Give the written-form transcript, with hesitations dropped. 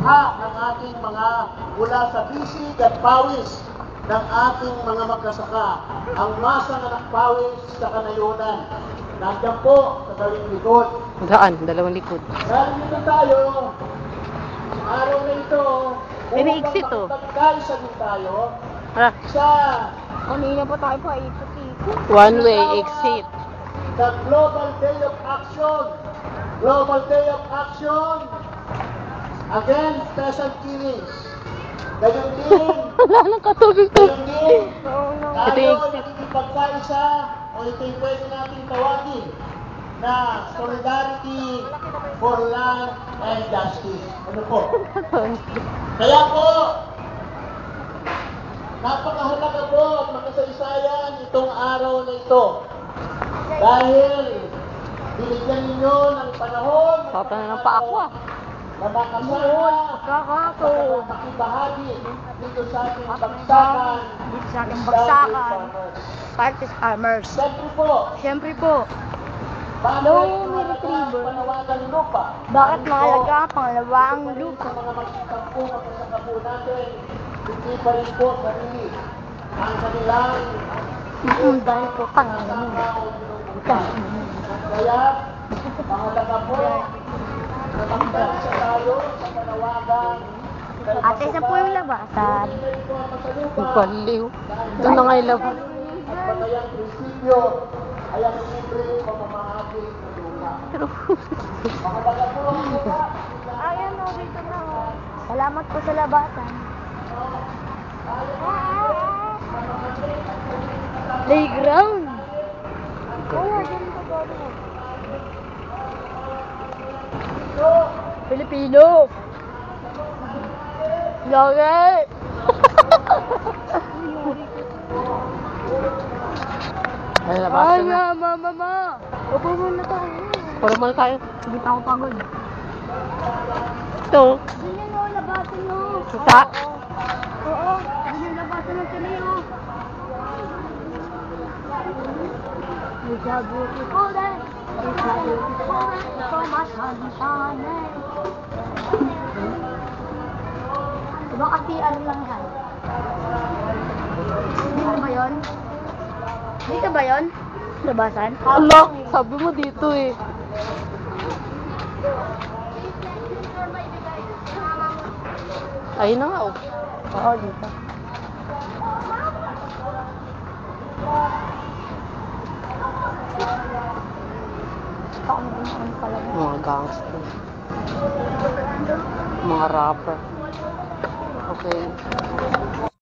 likha ng ating mga mula sa bisig at pawis ng ating mga magkasaka, ang masang anak pawis sa kanayunan. Nandiyan po sa daling likod. Daan, dalawang likod. Dahil dito tayo, araw na ito, Ini-exit, oh. magkagkaisa din tayo sa Kanina pa tayo pa ikot-ikot. One-way exit. the Global Day of Action. Global Day of Action against peasant killings. Gayon din, Wala nang katubig-tubig. gayon din, Ito yung tayo exit. nakikipagkaisa o ito yung pwede natin tawagin na solidarity for land and justice. Ano po? Kaya po, napakahalaga po at makasaysayan itong araw na ito. Dahil binigyan ninyo ng panahon Papa na ng paako, ah. na makasama Kakako. at makibahagi dito sa ating bagsakan. Dito sa ating bagsakan. Partis Farmers. Siyempre po, Siyempre po, bakit Hello, may mahalaga ang retriever. panawagang lupa? bakit mahalaga ang pangalawaang Sa lupa? mga magsasangko, magsasaka po natin, hindi pa rin po sarili ang kanilang Dahil po kanina. kaya, mahalaga po na magkaisa tayo sa panawagan. Ate, isa po yung labasan. Baliw. Doon na nga ilaw. At patayang prinsipyo ay ang libre pamamahagi ng lupa. Pero, Mahalaga po ang lupa. Ayan o, dito na o. Salamat po sa labasan. Playground. Oo, dyan po gano'n. Pilipino. Lagi. ay, labasan na. Mama. Upo muna tayo. Puro muna tayo. Hindi pa ako pagod. Ito. Yun yun o, labasan o. Kita. Oo, yun yung labasan ng tili o. It's a beautiful day. It's a beautiful day. So much sunshine. Diba kasi ano lang yan? Dito ba yun? Dito ba yun? Labasan? Alok, sabi mo dito eh. Ayun na nga, oh. Oo, dito. Ano pala yun? Mga gangster. Mga rapper. Okay.